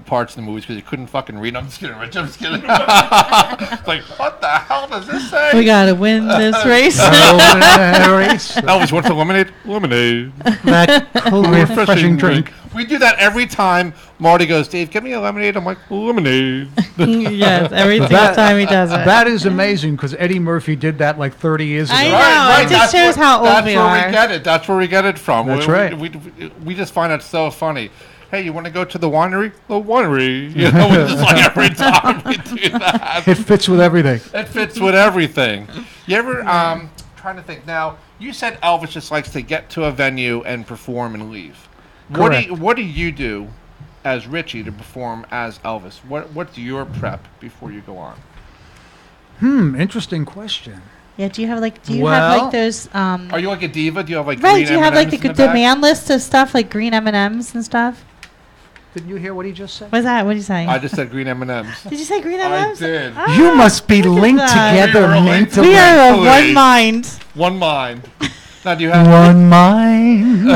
parts in the movies, because he couldn't fucking read. I'm just kidding, Rich. I'm just kidding. It's like, what the hell does this say? We gotta win this race. Elvis, what's the lemonade? Lemonade. That cool, refreshing drink. We do that every time Marty goes, Dave, get me a lemonade. I'm like, lemonade. Yes, every single time he does it. That is amazing, because Eddie Murphy did that like 30 years ago. I know. It just shows how old we That's where are. we get it. That's where we get it from. That's we, right. We just find it so funny. Hey, you want to go to the winery? The winery. You know, it's just like every time we do that. It fits with everything. It fits with everything. You ever, trying to think now, you said Elvis just likes to get to a venue and perform and leave. Correct. What do you do as Richie to perform as Elvis? What's your prep before you go on? Interesting question. Yeah, do you have like Well- those Are you like a diva? Do you have like right, green do you have like M&Ms the in the back? demand list of stuff like green M&Ms and stuff? Didn't you hear what he just said? What's that? What are you saying? I just said green M&Ms. Did you say green I M&Ms? did. Ah, You must be look at linked that. together We are linked mentally. We are of Mentally. one mind. One mind. Now, do you have One mind.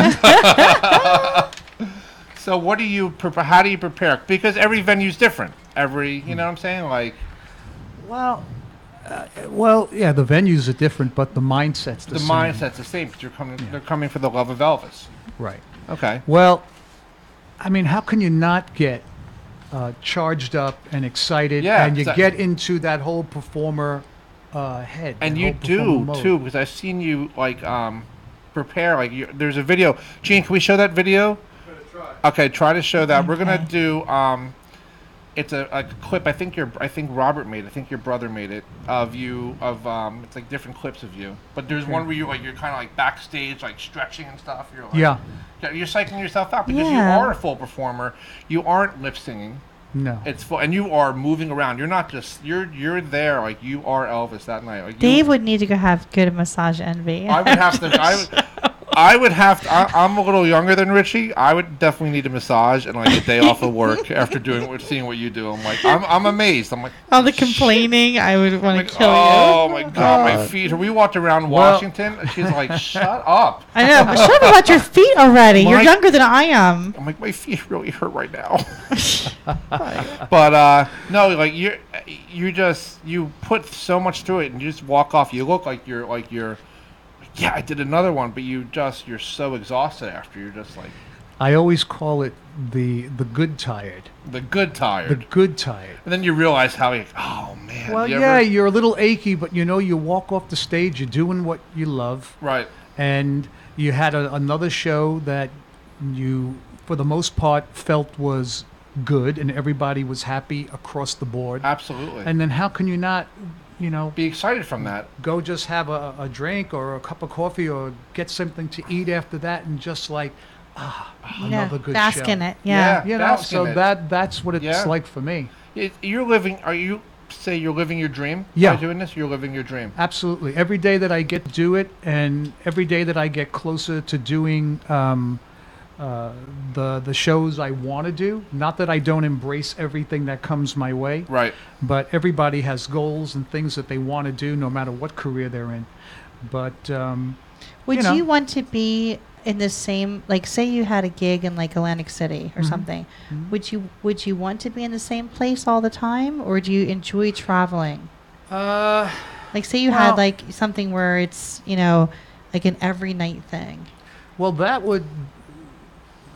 So what do you how do you prepare? Because every venue's different. You know what I'm saying? Like Well, yeah, the venues are different, but the mindset's the the same. mindset's the same because they're coming for the love of Elvis. Right. Okay. Well, I mean, how can you not get charged up and excited, Yeah, and you exact- get into that whole performer head? And that you whole performer do mode? too, because I've seen you like prepare. Like there's a video. Gene, can we show that video? Okay, try to show that. We're gonna do. It's a clip. I think Robert made it. I think your brother made it of you it's like different clips of you. But there's one where you're kind of like backstage, like stretching and stuff. You're like, Yeah. You're psyching yourself out because you Yeah. are a full performer. You aren't lip singing. No. It's full, and you are moving around. You're not just you're there like you are Elvis that night. Like Dave would need to go have good massage envy. I would have to. I would have to, I'm a little younger than Richie. I would definitely need a massage and like a day off of work after seeing what you do. I'm like, I'm amazed. I'm like, All the complaining, I would want like, to kill oh you. my God, my feet. We walked around Washington, and she's like, shut up. I know, but shut up about your feet already. You're My- younger than I am. I'm like, my feet really hurt right now. But no, like you put so much through it, and you just walk off. You look like you're. Yeah, I did another one, but you're so exhausted after. You're just like I always call it the good tired. the good tired. The good tired. And then you realize how oh man. Well, you yeah, ever- you're a little achy, but you walk off the stage, you're doing what you love, right. and you had another show that you, for the most part, felt was good, and everybody was happy across the board. Absolutely. And then how can you not, be excited from that. go just have a drink or a cup of coffee or get something to eat after that and just like, another good bask show. in it. Yeah. Yeah. You know, Bask so in it. that's what it's Yeah. like for me. You're living. Are you say you're living your dream? Yeah. By doing this, you're living your dream. Absolutely. Every day that I get to do it, and every day that I get closer to doing the shows I want to do. Not that I don't embrace everything that comes my way, Right. but everybody has goals and things that they want to do, no matter what career they're in. But Would know. you want to be in the same, like, say you had a gig in like Atlantic City or something? Would you want to be in the same place all the time, or do you enjoy traveling? Like, say you had well- like something where it's like an every night thing. well, that would.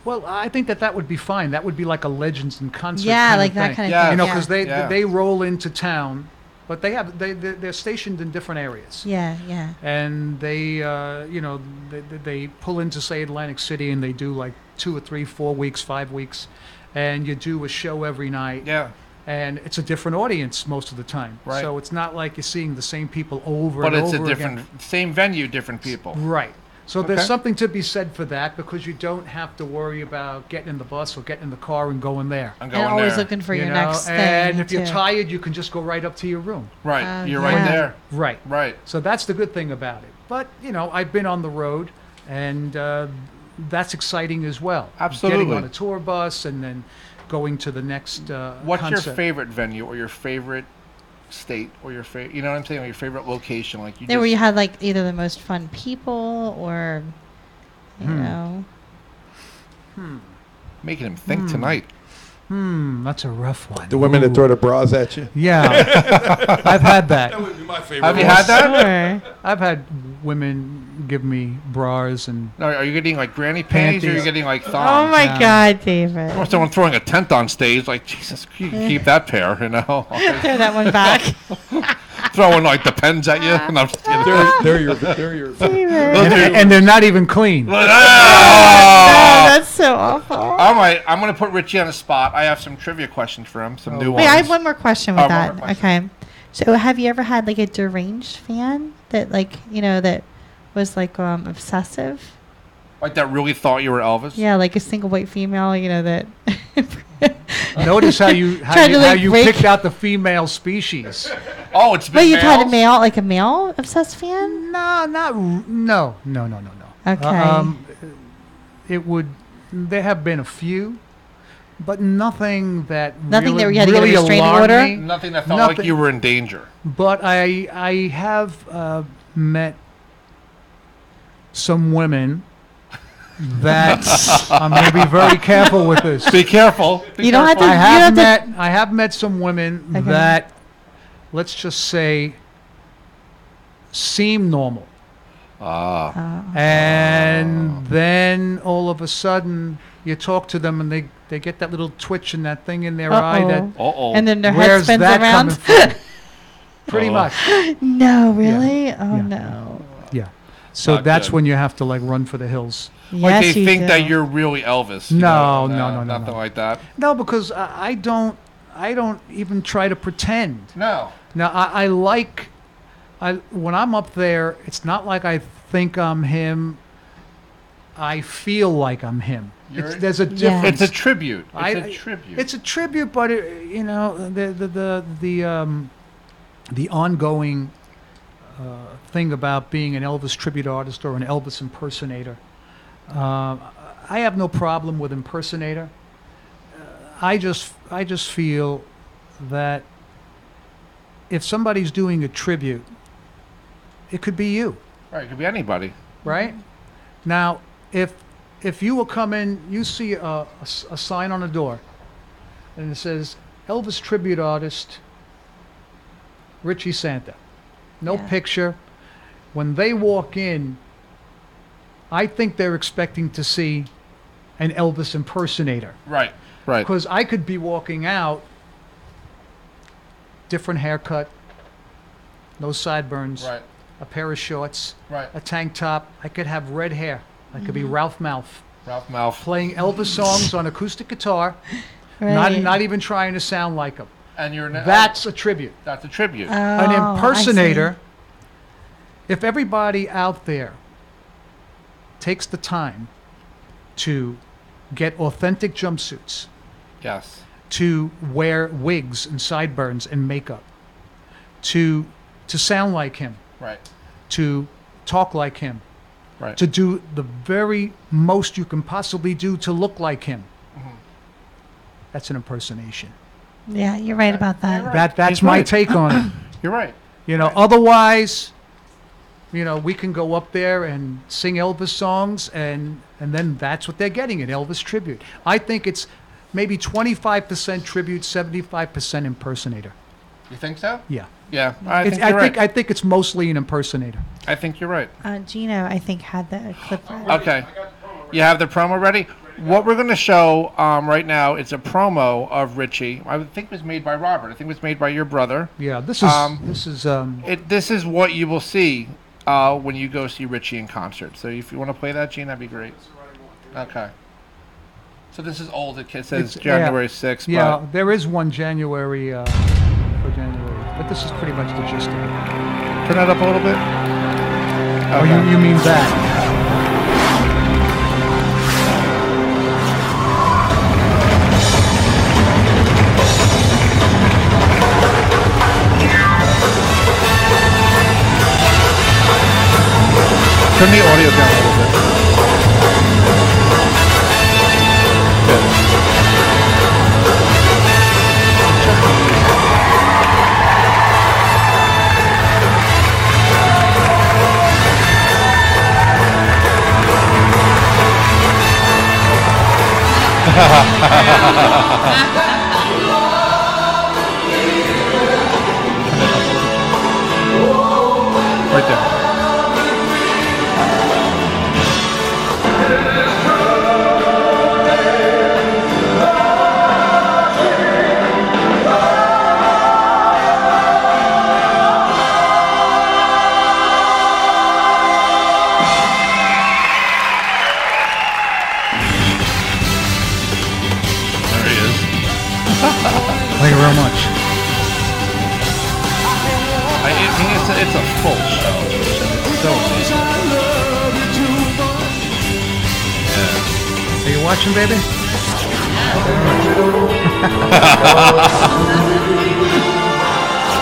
Well, I think that would be fine. That would be like a Legends in Concert. Yeah, kind like of that thing. kind of Yeah. thing. You know, yeah. because Yeah. they roll into town, but they're stationed in different areas. Yeah, yeah. And they they pull into, say, Atlantic City, and they do like 2 or 3, 4 weeks, 5 weeks, and you do a show every night. Yeah. And it's a different audience most of the time. Right. So it's not like you're seeing the same people over But and it's over a different, again. same venue, different people. Right. So there's Okay. something to be said for that, because you don't have to worry about getting in the bus or getting in the car and going there. I'm And going always there. looking for You your know? next thing. And if you're too. tired, you can just go right up to your room. Right. Oh, You're yeah. right there. Right. Right. So that's the good thing about it. But, I've been on the road, and that's exciting as well. Absolutely. Getting on a tour bus and then going to the next What's concert. your favorite venue or your favorite state or your favorite, you know what I'm saying, or your favorite location? Like There where you had like either the most fun people or you know. making him think tonight. That's a rough one. The women that Ooh. throw the bras at you. Yeah. I've had that. That would be my favorite. Have you had that? Sure. I've had women give me bras and No, are you getting like granny panties or are you Panties. getting like Oh thongs? my Yeah. God, David. Or someone throwing a tent on stage, like Jesus, you can keep that pair, you know? Throw that one back. Throwing like the pens at you. And I'm just kidding. They're your. and they're not even clean. Oh, Oh! that's so awful. All right, I'm gonna put Richie on the spot. I have some trivia questions for him, some new ones. Wait, I have one more question with Oh, one that. more question. Okay. So have you ever had like a deranged fan that like, that was like obsessive? Like that really thought you were Elvis? Yeah, like a single white female, that Notice how you Tried to, like, break- picked out the female species. Oh, it's been Wait, you've had a males? male obsessed fan? No. Okay. It would. There have been a few, but nothing that Nothing really, that you had to get a really restraining alarmed order? me. Nothing that felt like Nothing. you were in danger. But I have met some women that I'm going to be very careful with this. Be careful. You don't have to. I you have don't have met I have met some women Okay. that, let's just say, seem normal, Ah. and then all of a sudden you talk to them and they get that little twitch and that thing in their eye that Uh-oh. And then their head where's spins that around. coming from? Pretty Oh. much, No, really? Oh Yeah. no. yeah. So Not that's good. when you have to like run for the hills. Like Yes, they you think do. that you're really Elvis. you No, know? no, Nothing like that. No, because I don't even try to pretend. No. Now when I'm up there, it's not like I think I'm him. I feel like I'm him. You're- There's a Yeah. difference. It's a tribute. It's I- a tribute. It's a tribute, but the ongoing thing about being an Elvis tribute artist or an Elvis impersonator I have no problem with impersonator. I just feel that if somebody's doing a tribute, it could be you, Right, it could be anybody. right? Now, if you will come in, you see a sign on the door, and it says Elvis tribute artist Richie Santa. No Yeah. picture. When they walk in, I think they're expecting to see an Elvis impersonator. Right, right. Because I could be walking out, different haircut, no sideburns, Right, a pair of shorts, right. a tank top. I could have red hair. I could be Ralph Malph Ralph Malph. playing Elvis songs on acoustic guitar, Right. not even trying to sound like him. And you're That's a tribute. that's a tribute. An Oh, impersonator, if everybody out there takes the time to get authentic jumpsuits, Yes. to wear wigs and sideburns and makeup, to sound like him, Right, to talk like him, right. to do the very most you can possibly do to look like him. That's an impersonation. I see. Yeah, you're right about that. That's He's my right. take on it. You're right. You know, otherwise, you know, we can go up there and sing Elvis songs, and then that's what they're getting, an Elvis tribute. I think it's maybe 25% tribute, 75% impersonator. You think so? Yeah. Yeah, I think you're right. I think it's mostly an impersonator. I think you're right. Gino, I think, had the clip ready. Okay. You have the promo ready? What we're going to show right now is a promo of Richie. I think it was made by Robert. I think it was made by your brother. Yeah, this This is what you will see when you go see Richie in concert. So if you want to play that, Gene, that'd be great. Okay. So this is old. It says It's- January 6th. yeah, there is one January for January, but this is pretty much the gist of it. Turn that up a little bit. Oh, Okay. you mean that? Turn the audio down a little bit. Right there. There he is. Thank you very much. It's a full show. It's so amazing. Are you watching, baby?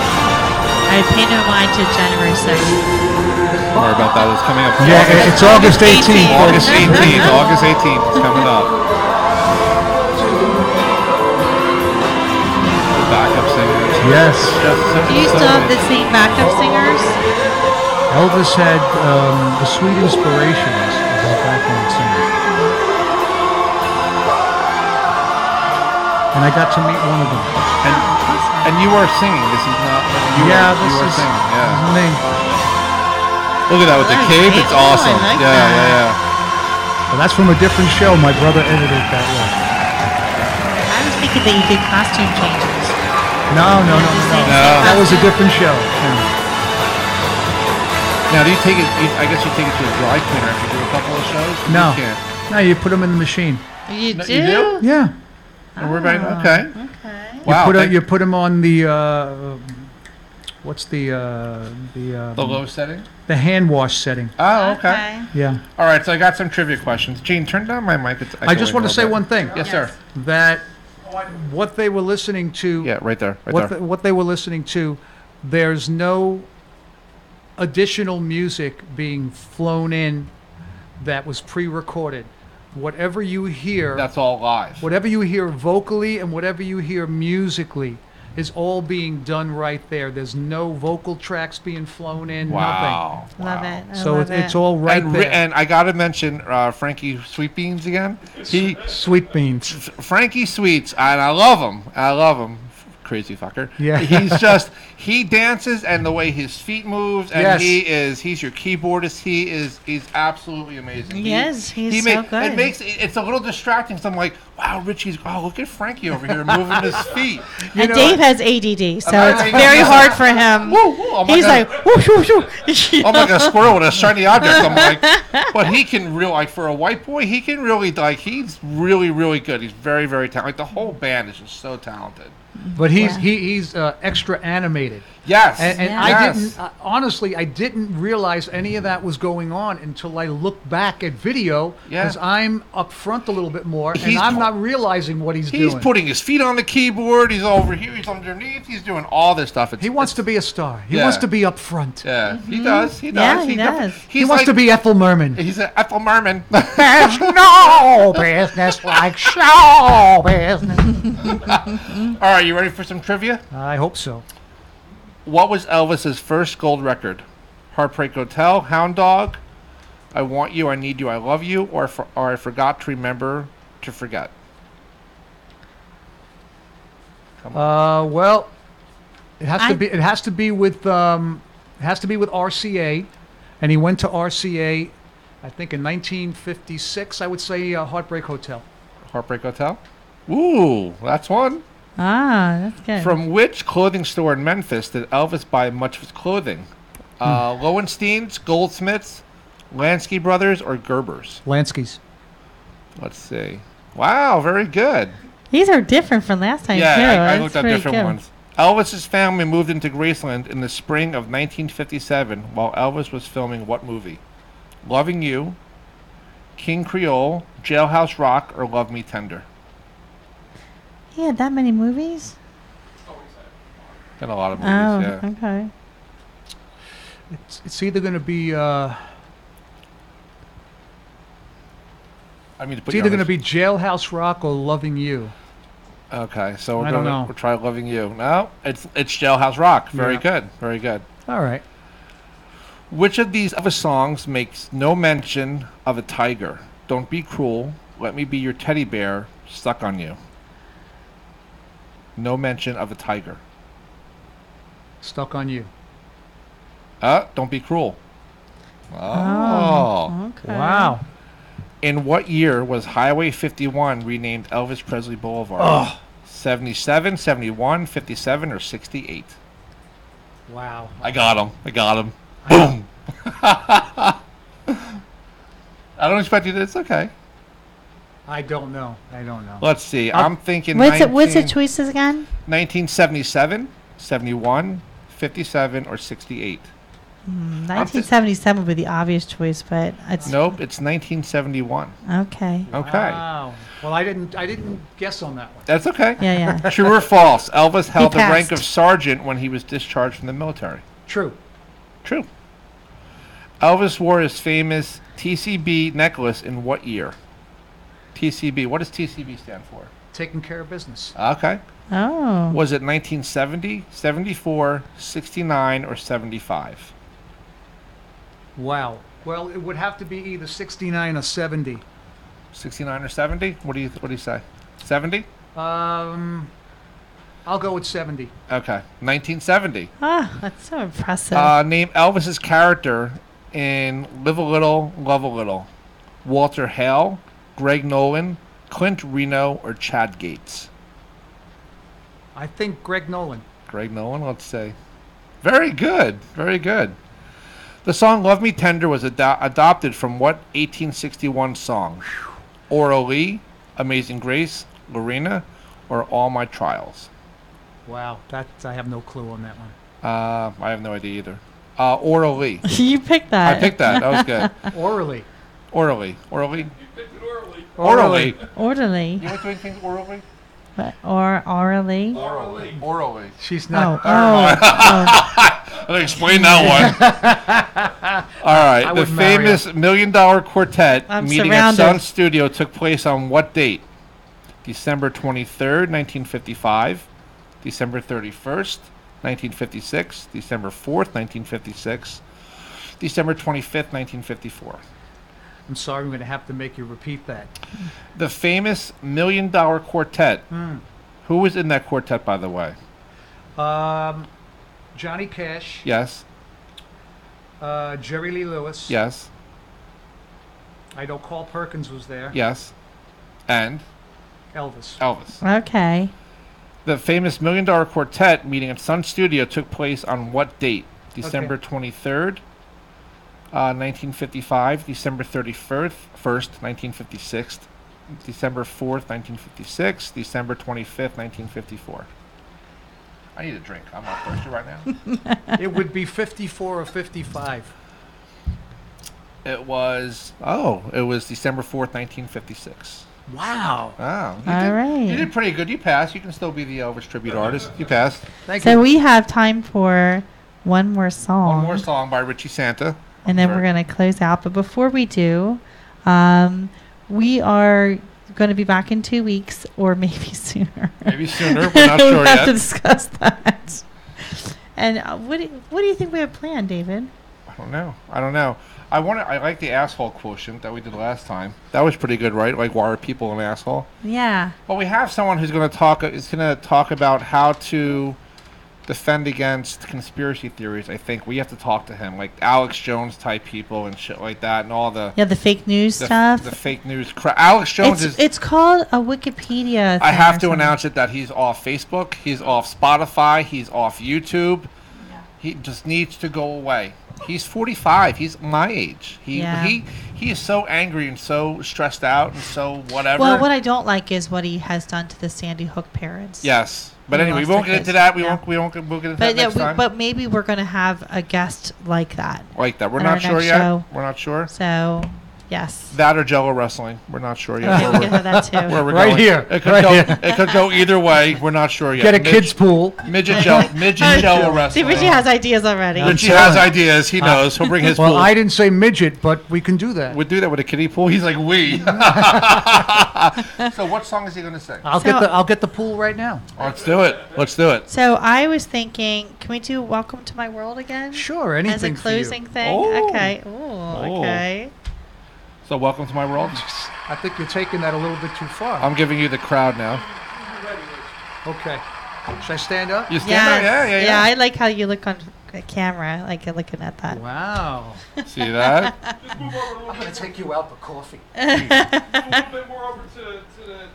I pay no mind to January 6th. Don't worry about that. It's coming up. Yeah, it's August 18th. August 18th. August 18th. It's coming up. Backup singers. Yes. Do you still have the same backup singers? Elvis had the Sweet Inspirations as his background singer. And I got to meet one of them. And you are singing. This is not. You are singing. Yeah. me. Look at that with the cape. It's awesome. I like yeah, that. yeah, Well, that's from a different show. My brother edited it that way. I was thinking that you did costume changes. No. That was a different show. Now, do you take it? I guess you take it to a dry cleaner after you do a couple of shows. No. You can't. No, you put them in the machine. You No, do? you do? Yeah. And we're right. Okay. Okay. Wow. You put them on the what's the low setting. the hand wash setting. Oh, okay. Yeah. All right. So I got some trivia questions. Gene, turn down my mic. It's I just echoing want a to say little one bit. thing. Yes, sir. That what they were listening to. Yeah, right there. Right there. What they were listening to, there's no additional music being flown in that was pre-recorded. Whatever you hear, That's all live. whatever you hear vocally and whatever you hear musically is all being done right there. There's no vocal tracks being flown in, Wow. Love Wow. it. I nothing. So love it's it. all right And, there. and I gotta mention Frankie Sweet Beans again. Sweet beans. Frankie Sweets, and I love him. I love him. Crazy fucker. Yeah. He dances, and the way his feet moves, and Yes. he's your keyboardist. He's absolutely amazing. Yes, he's so good. It's a little distracting. So I'm like, wow, Richie's, look at Frankie over here moving his feet. And Dave has ADD, so I it's mean, very he's hard for him. Woo, woo, I'm He's like like, whoo, whoo, whoo. I'm like a squirrel with a shiny object. I'm like, but he can really, like, for a white boy, he can really, like, he's really, really good. He's very, very talented. Like, the whole band is just so talented. But he's extra animated. Yes. And Yes. I didn't, honestly, I didn't realize any of that was going on until I looked back at video, Yeah. because I'm up front a little bit more, and He's I'm pu- not realizing what he's He's doing. putting his feet on the keyboard. He's over here. He's underneath. He's doing all this stuff. He wants to be a star. He Yeah. wants to be up front. Yeah, he does. He does. Yeah, he definitely- does. He wants to be Ethel Merman. He's an Ethel Merman. There's no business like show business. All right, you ready for some trivia? I hope so. What was Elvis's first gold record? Heartbreak Hotel, Hound Dog, I Want You, I Need You, I Love You, or I Forgot to Remember to Forget? Well, it has to be. It has to be with. It has to be with RCA, and he went to RCA, I think in 1956. I would say Heartbreak Hotel. Heartbreak Hotel? Ooh, that's one. Ah, that's good. From which clothing store in Memphis did Elvis buy much of his clothing? Lowenstein's, Goldsmiths, Lansky Brothers, or Gerber's? Lansky's. Let's see. Wow, very good. These are different from last time, too. Yeah, I That's looked at pretty different good. ones. Elvis's family moved into Graceland in the spring of 1957 while Elvis was filming what movie? Loving You, King Creole, Jailhouse Rock, or Love Me Tender? He had that many movies? Got a lot of movies, yeah. Okay. It's either going to be. I mean, to put It's you either on going to this- be Jailhouse Rock or Loving You. Okay, so I don't know. we'll try Loving You. No, it's Jailhouse Rock. Very Yeah. good, very good. All right. Which of these other songs makes no mention of a tiger? Don't Be Cruel, Let Me Be Your Teddy Bear, Stuck on You. No mention of a tiger. Stuck on You. Don't Be Cruel. Oh. Okay. Wow. In what year was Highway 51 renamed Elvis Presley Boulevard? 77, 71, 57, or 68? Wow. I got him. Boom. I don't expect you to. It's okay. I don't know. Let's see. I'm thinking What's the choices again? 1977, 71, 57, or 68. 1977 would be the obvious choice, but it's Nope, it's 1971. okay. Okay. Wow. Well, I didn't guess on that one. That's okay. Yeah, yeah. True or false? Elvis held the rank passed. of sergeant when he was discharged from the military. True. True. Elvis wore his famous TCB necklace in what year? TCB. What does TCB stand for? Taking care of business. Okay. Oh. Was it 1970, 74, 69, or 75? Wow. Well, it would have to be either 69 or 70. 69 or 70? What do you say? 70? I'll go with 70. Okay. 1970. Ah, that's so impressive. Name Elvis's character in Live a Little, Love a Little. Walter Hale, Greg Nolan, Clint Reno, or Chad Gates? I think Greg Nolan. Greg Nolan, let's say. Very good. Very good. The song Love Me Tender was adopted from what 1861 song? Orally, Amazing Grace, Lorena, or All My Trials? Wow. I have no clue on that one. I have no idea either. Orally. You picked that. I picked that. That was good. Orally. Orally. Orally. You picked it early. Orally. Orderly. You like doing things orally? Or orally. Orally. Orally. She's Oh, not. oh, Explain that one. All right. The would marry famous $1 Million Quartet I'm meeting at surrounded. Sun Studio took place on what date? December 23rd, 1955. December 31st, 1956. December 4th, 1956. December 25th, 1954. I'm sorry, I'm going to have to make you repeat that. The famous $1 Million Quartet. Who was in that quartet, by the way? Johnny Cash. Yes. Jerry Lee Lewis. Yes. I know Carl Perkins was there. Yes. And Elvis. Okay. the famous $1 Million Quartet meeting at Sun Studio took place on what date? December 23rd, 1955, December 31st, 1956, December 4th, 1956, December 25th, 1954. I need a drink. I'm not thirsty right now. It would be 54 or 55. It was December 4th, 1956. Wow. Oh, All right. You did pretty good. You passed. You can still be the Elvis tribute artist. You passed. Thank So you. we have time for one more song. One more song by Richie Santa. And then we're going to close out. But before we do, we are going to be back in 2 weeks or maybe sooner. Maybe sooner. We're not sure we have to yet. discuss that. And what do you think we have planned, David? I don't know. I like the asshole quotient that we did last time. That was pretty good, right? Like, why are people an asshole? Yeah. Well, we have someone who's going to talk about how to defend against conspiracy theories. I think we have to talk to him, like Alex Jones type people and shit like that, and all the The fake news stuff. The fake news crap. Alex Jones It's called a Wikipedia. I thing have or to something. announce it that he's off Facebook, he's off Spotify, he's off YouTube. Yeah. He just needs to go away. He's 45. He's my age. He is so angry and so stressed out and so whatever. Well, what I don't like is what he has done to the Sandy Hook parents. Yes, but He anyway, we lost won't their get into kids. that. Yeah. We'll get into that next time. But maybe we're going to have a guest like that. Like that. We're on not our sure next yet. show. We're not sure. So, yes. That or Jello wrestling. We're not sure yet. Yeah, we can have that too. Where we're Right going. here. It could Right go. here. It could go either way. We're not sure yet. Get a kids pool. Midget Jello See, wrestling. Richie has ideas already. Richie has ideas. He knows. He'll bring his Well, pool. I didn't say midget, but we can do that. We'd do that with a kiddie pool. He's like, we. So what song is he going to sing? I'll get the pool right now. Let's do it. Let's do it. So I was thinking, can we do "Welcome to My World" again? Sure, As a anything for you. closing thing. Oh. Okay. Ooh, Oh. okay. So welcome to my world. I think you're taking that a little bit too far. I'm giving you the crowd now. Okay. Should I stand up? You stand there? Yeah. I like how you look on camera, like you're looking at that. Wow. See that? Just move over a little I'm going to take you out for coffee. a little bit more over to the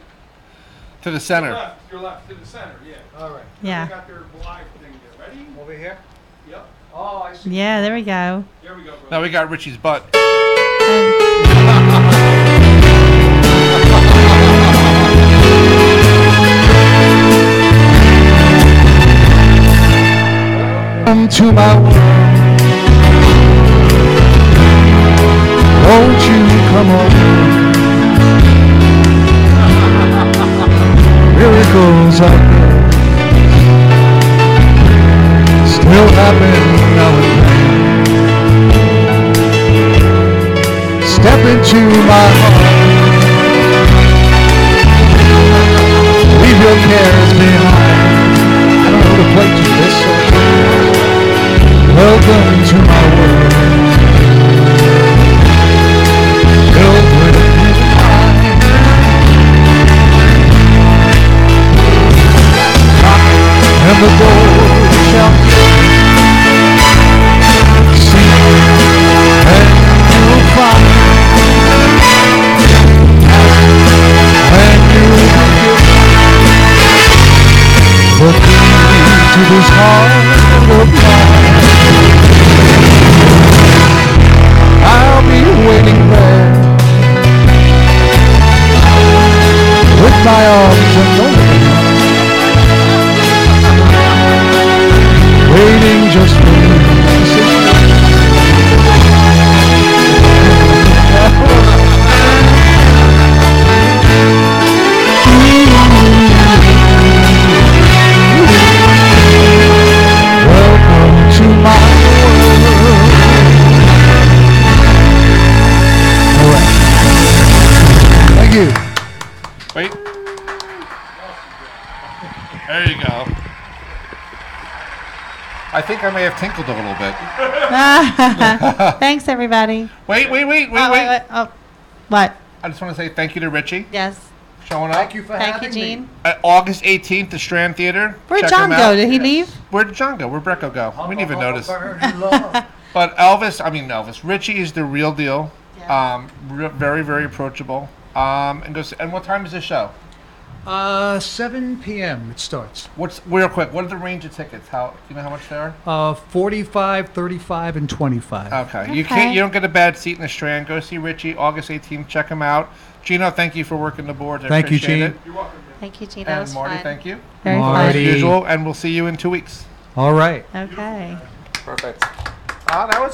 To the center. left. Your left to the center. Yeah. All right. Yeah. They got their live thing there. Ready? Over here? Yep. Oh, I see. Yeah, there we go. There we go, bro. Now we got Richie's butt. Come to my world. Won't you come over? Miracles I guess still happen now and then. Step into my heart. Leave your cares behind. I don't know the place to this. Welcome to my world, filled with light. And the door shall seek, and you'll find There you go. I think I may have tinkled a little bit. Thanks, everybody. Wait. Oh, what? I just want to say thank you to Richie. Yes. Showing up. Thank you for Thank you, having me. Gene. August 18th, the Strand Theater. Where'd Check John him go? out. Did he leave? Where'd John go? Where'd Brecco go? We didn't even notice. Burning love. But Elvis, Richie is the real deal. Very, very approachable. And what time is the show? 7 p.m. it starts. Real quick, what are the range of tickets? Do you know how much they are? 45, 35, and 25. Okay. You don't get a bad seat in the Strand. Go see Richie, August 18th. Check him out. Gino, thank you for working the board. Thank you, Gene. It. You're welcome. Thank you, Gene. That And was Marty, fun. thank you. Very Marty. As usual, and we'll see you in 2 weeks. All right. fun. Okay. Perfect. That was